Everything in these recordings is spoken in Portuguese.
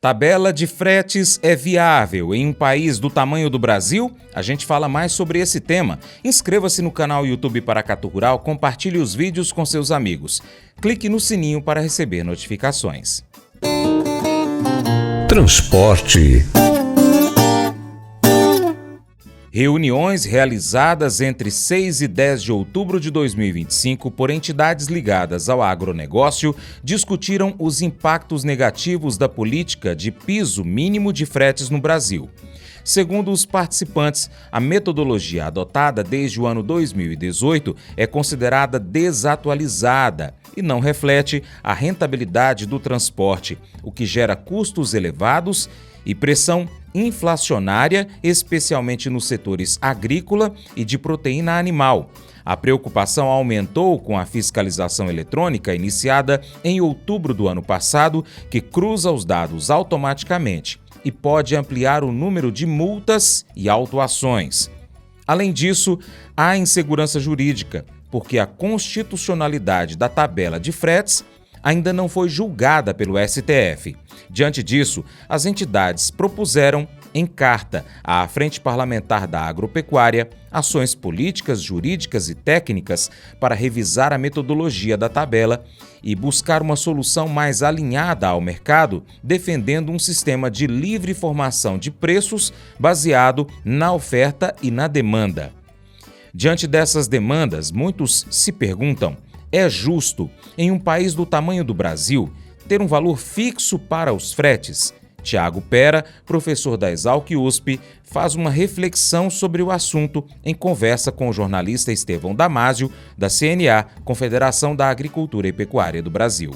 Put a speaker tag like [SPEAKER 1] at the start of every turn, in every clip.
[SPEAKER 1] Tabela de fretes é viável em um país do tamanho do Brasil? A gente fala mais sobre esse tema. Inscreva-se no canal YouTube Paracatu Rural, compartilhe os vídeos com seus amigos. Clique no sininho para receber notificações.
[SPEAKER 2] Transporte.
[SPEAKER 1] Reuniões realizadas entre 6 e 10 de outubro de 2025 por entidades ligadas ao agronegócio discutiram os impactos negativos da política de piso mínimo de fretes no Brasil. Segundo os participantes, a metodologia adotada desde o ano 2018 é considerada desatualizada e não reflete a rentabilidade do transporte, o que gera custos elevados e pressão inflacionária, especialmente nos setores agrícola e de proteína animal. A preocupação aumentou com a fiscalização eletrônica iniciada em outubro do ano passado, que cruza os dados automaticamente e pode ampliar o número de multas e autuações. Além disso, há insegurança jurídica, porque a constitucionalidade da tabela de fretes ainda não foi julgada pelo STF. Diante disso, as entidades propuseram, em carta à Frente Parlamentar da Agropecuária, ações políticas, jurídicas e técnicas para revisar a metodologia da tabela e buscar uma solução mais alinhada ao mercado, defendendo um sistema de livre formação de preços baseado na oferta e na demanda. Diante dessas demandas, muitos se perguntam: é justo, em um país do tamanho do Brasil, ter um valor fixo para os fretes? Tiago Pera, professor da Exalc-USP, faz uma reflexão sobre o assunto em conversa com o jornalista Estevão Damásio, da CNA, Confederação da Agricultura e Pecuária do Brasil.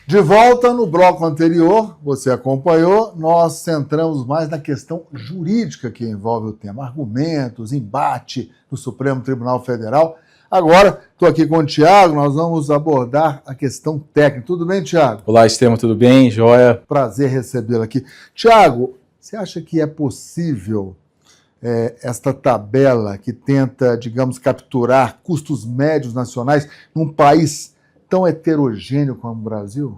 [SPEAKER 3] De volta no bloco anterior, você acompanhou, nós centramos mais na questão jurídica que envolve o tema, argumentos, embate no Supremo Tribunal Federal. Agora, estou aqui com o Tiago, nós vamos abordar a questão técnica. Tudo bem, Tiago?
[SPEAKER 4] Olá, Estevão, tudo bem? Joia?
[SPEAKER 3] Prazer recebê-lo aqui. Tiago, você acha que é possível esta tabela que tenta, digamos, capturar custos médios nacionais num país tão heterogêneo como o Brasil?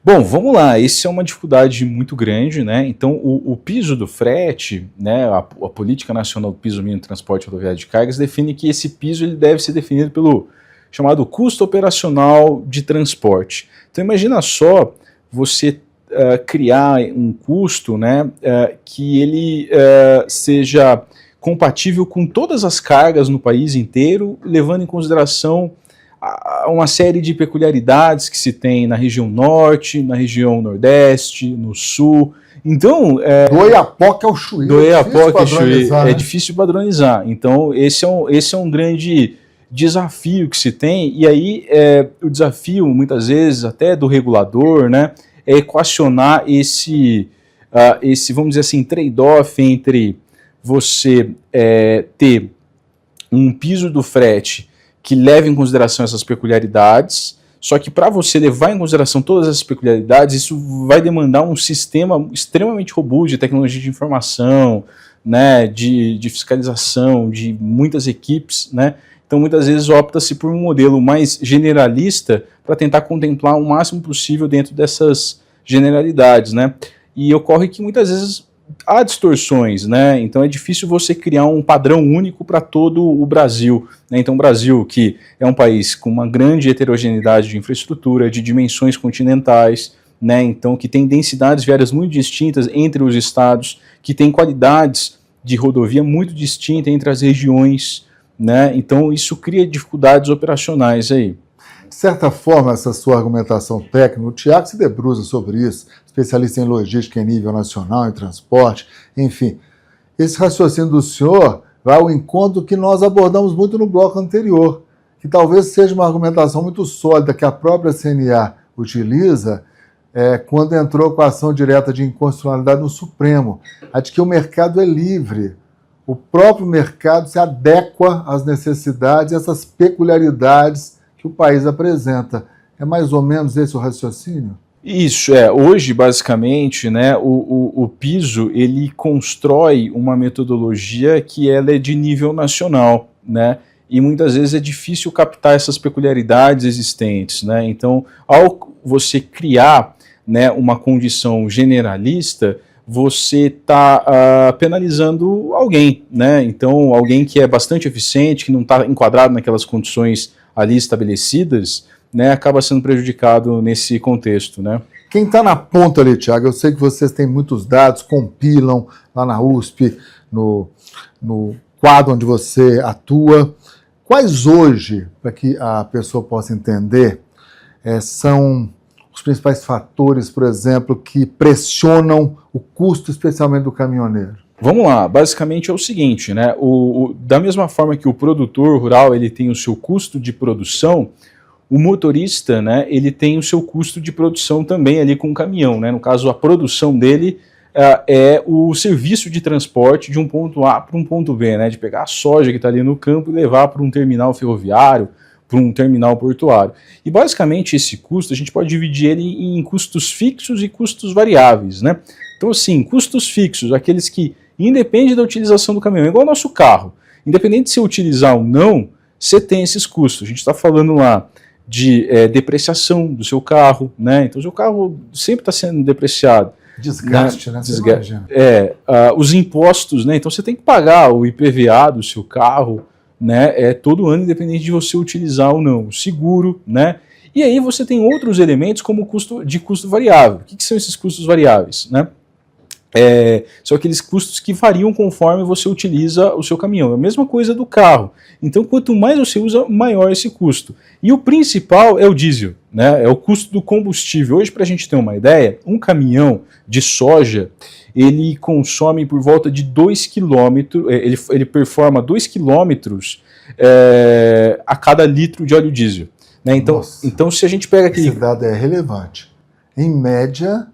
[SPEAKER 4] Bom, vamos lá, isso é uma dificuldade muito grande, né? Então, o piso do frete, né, a Política Nacional do Piso Mínimo de Transporte Rodoviário de Cargas define que esse piso ele deve ser definido pelo chamado custo operacional de transporte. Então, imagina só você criar um custo, né, que ele seja compatível com todas as cargas no país inteiro, levando em consideração uma série de peculiaridades que se tem na região norte, na região nordeste, no sul. Então,
[SPEAKER 3] do Oiapoque ao Chuí,
[SPEAKER 4] é difícil padronizar. Então, esse é um grande desafio que se tem, e aí o desafio, muitas vezes, até do regulador, né, é equacionar esse vamos dizer assim, trade-off entre você ter um piso do frete que leve em consideração essas peculiaridades, só que para você levar em consideração todas essas peculiaridades, isso vai demandar um sistema extremamente robusto de tecnologia de informação, né, de fiscalização, de muitas equipes, né? Então muitas vezes opta-se por um modelo mais generalista para tentar contemplar o máximo possível dentro dessas generalidades, né? E ocorre que muitas vezes há distorções, né? Então é difícil você criar um padrão único para todo o Brasil, né? Então o Brasil, que é um país com uma grande heterogeneidade de infraestrutura, de dimensões continentais, né? Então que tem densidades viárias muito distintas entre os estados, que tem qualidades de rodovia muito distintas entre as regiões, né? Então isso cria dificuldades operacionais aí.
[SPEAKER 3] De certa forma, essa sua argumentação técnica, o Tiago se debruça sobre isso, especialista em logística em nível nacional, em transporte, enfim. Esse raciocínio do senhor vai ao encontro que nós abordamos muito no bloco anterior, que talvez seja uma argumentação muito sólida que a própria CNA utiliza quando entrou com a ação direta de inconstitucionalidade no Supremo, a de que o mercado é livre. O próprio mercado se adequa às necessidades e essas peculiaridades que o país apresenta. É mais ou menos esse o raciocínio?
[SPEAKER 4] Isso, hoje basicamente, né, o piso ele constrói uma metodologia que ela é de nível nacional, né, e muitas vezes é difícil captar essas peculiaridades existentes, né, então ao você criar né, uma condição generalista, você está penalizando alguém, né? Então, alguém que é bastante eficiente, que não está enquadrado naquelas condições ali estabelecidas, né, acaba sendo prejudicado nesse contexto, né?
[SPEAKER 3] Quem está na ponta ali, Thiago, eu sei que vocês têm muitos dados, compilam lá na USP, no quadro onde você atua. Quais hoje, para que a pessoa possa entender, são os principais fatores, por exemplo, que pressionam o custo, especialmente do caminhoneiro?
[SPEAKER 4] Vamos lá, basicamente é o seguinte, né? Da mesma forma que o produtor rural ele tem o seu custo de produção, o motorista, né, ele tem o seu custo de produção também ali com o caminhão, né? No caso, a produção dele é o serviço de transporte de um ponto A para um ponto B, né? De pegar a soja que está ali no campo e levar para um terminal ferroviário, para um terminal portuário. E basicamente esse custo a gente pode dividir ele em custos fixos e custos variáveis, né? Então assim, custos fixos, aqueles que independem da utilização do caminhão, igual ao nosso carro. Independente de você utilizar ou não, você tem esses custos. A gente está falando lá de depreciação do seu carro, né? Então o seu carro sempre está sendo depreciado.
[SPEAKER 3] Desgaste, né?
[SPEAKER 4] Os impostos, né? Então você tem que pagar o IPVA do seu carro, né? Todo ano, independente de você utilizar ou não. O seguro, né? E aí você tem outros elementos como o custo variável. O que são esses custos variáveis, né? São aqueles custos que variam conforme você utiliza o seu caminhão. É a mesma coisa do carro. Então, quanto mais você usa, maior esse custo. E o principal é o diesel, né? É o custo do combustível. Hoje, para a gente ter uma ideia, um caminhão de soja, ele consome por volta de 2 km, ele performa 2 km a cada litro de óleo diesel. Né? Então, se a gente pega aquele...
[SPEAKER 3] Esse dado é relevante. Em média,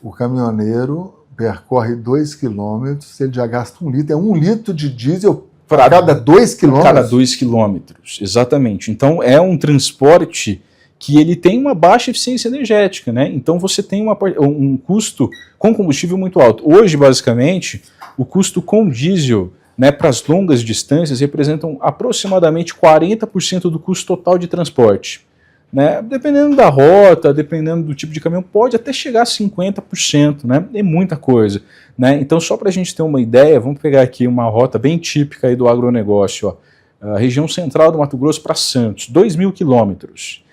[SPEAKER 3] o caminhoneiro percorre 2 km, ele já gasta 1 litro. É 1 litro de diesel para cada 2 km?
[SPEAKER 4] Cada 2 km, exatamente. Então é um transporte que ele tem uma baixa eficiência energética, né? Então você tem um custo com combustível muito alto. Hoje, basicamente, o custo com diesel, né, para as longas distâncias representam aproximadamente 40% do custo total de transporte. Né? Dependendo da rota, dependendo do tipo de caminhão, pode até chegar a 50%, né? É muita coisa. Né? Então, só para a gente ter uma ideia, vamos pegar aqui uma rota bem típica aí do agronegócio, ó. A região central do Mato Grosso para Santos, 2.000 quilômetros.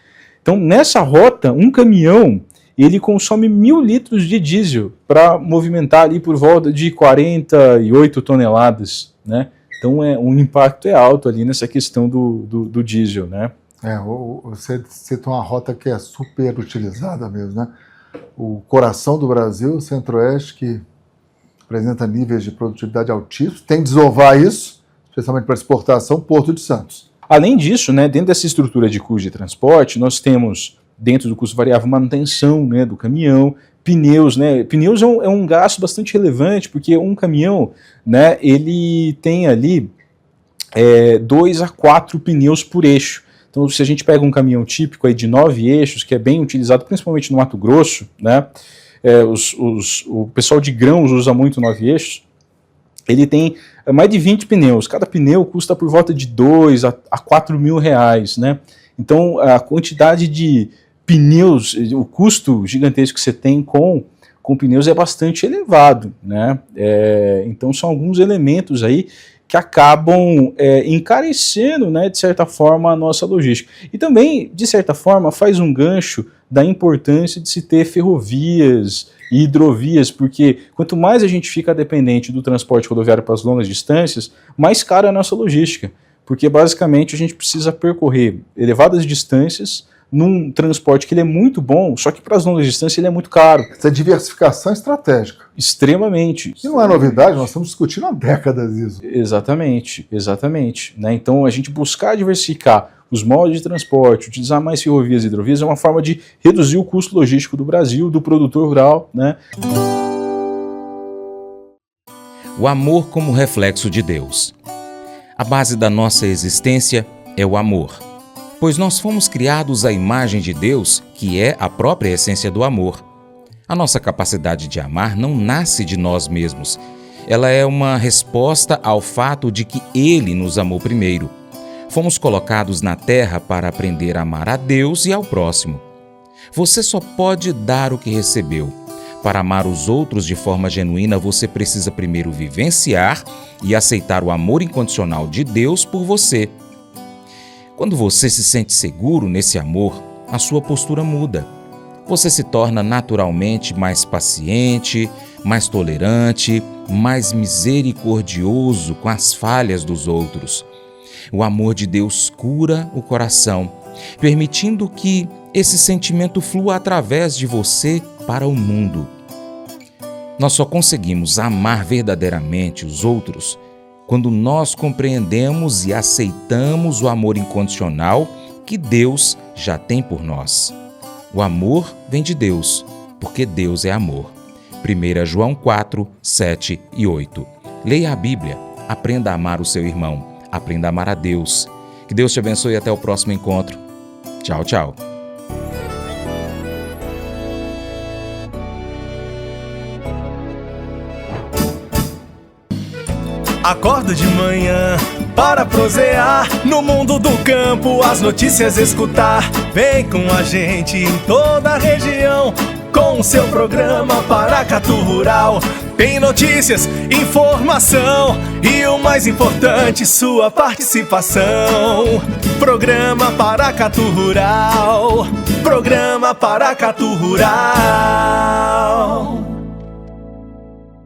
[SPEAKER 4] Então, nessa rota, um caminhão ele consome 1.000 litros de diesel para movimentar ali por volta de 48 toneladas. Né? Então, o impacto é alto ali nessa questão do diesel, né?
[SPEAKER 3] Você cita uma rota que é super utilizada mesmo, né? O coração do Brasil, o Centro-Oeste, que apresenta níveis de produtividade altíssimos, tem de desovar isso, especialmente para exportação, Porto de Santos.
[SPEAKER 4] Além disso, né, dentro dessa estrutura de custo de transporte, nós temos, dentro do custo variável, manutenção, né, do caminhão, pneus, né? Pneus é um gasto bastante relevante, porque um caminhão, né, ele tem ali 2 a 4 pneus por eixo. Então, se a gente pega um caminhão típico aí de 9 eixos, que é bem utilizado, principalmente no Mato Grosso, né? O pessoal de grãos usa muito 9 eixos, ele tem mais de 20 pneus. Cada pneu custa por volta de 2 a 4 mil reais, né? Então, a quantidade de pneus, o custo gigantesco que você tem com pneus é bastante elevado, né? Então, são alguns elementos aí que acabam encarecendo, né, de certa forma, a nossa logística. E também, de certa forma, faz um gancho da importância de se ter ferrovias e hidrovias, porque quanto mais a gente fica dependente do transporte rodoviário para as longas distâncias, mais cara é a nossa logística, porque basicamente a gente precisa percorrer elevadas distâncias num transporte que ele é muito bom, só que para as longas distâncias ele é muito caro.
[SPEAKER 3] Essa diversificação estratégica.
[SPEAKER 4] Extremamente.
[SPEAKER 3] E não é novidade, nós estamos discutindo há décadas isso.
[SPEAKER 4] Exatamente, exatamente. Né? Então a gente buscar diversificar os modos de transporte, utilizar mais ferrovias e hidrovias é uma forma de reduzir o custo logístico do Brasil, do produtor rural, né?
[SPEAKER 1] O amor como reflexo de Deus. A base da nossa existência é o amor, pois nós fomos criados à imagem de Deus, que é a própria essência do amor. A nossa capacidade de amar não nasce de nós mesmos. Ela é uma resposta ao fato de que Ele nos amou primeiro. Fomos colocados na terra para aprender a amar a Deus e ao próximo. Você só pode dar o que recebeu. Para amar os outros de forma genuína, você precisa primeiro vivenciar e aceitar o amor incondicional de Deus por você. Quando você se sente seguro nesse amor, a sua postura muda. Você se torna naturalmente mais paciente, mais tolerante, mais misericordioso com as falhas dos outros. O amor de Deus cura o coração, permitindo que esse sentimento flua através de você para o mundo. Nós só conseguimos amar verdadeiramente os outros quando nós compreendemos e aceitamos o amor incondicional que Deus já tem por nós. O amor vem de Deus, porque Deus é amor. 1 João 4, 7 e 8. Leia a Bíblia, aprenda a amar o seu irmão, aprenda a amar a Deus. Que Deus te abençoe e até o próximo encontro. Tchau, tchau.
[SPEAKER 2] Acordo de manhã para prosear no mundo do campo, as notícias escutar. Vem com a gente em toda a região com o seu programa Paracatu Rural. Tem notícias, informação e o mais importante, sua participação. Programa Paracatu Rural, programa Paracatu Rural.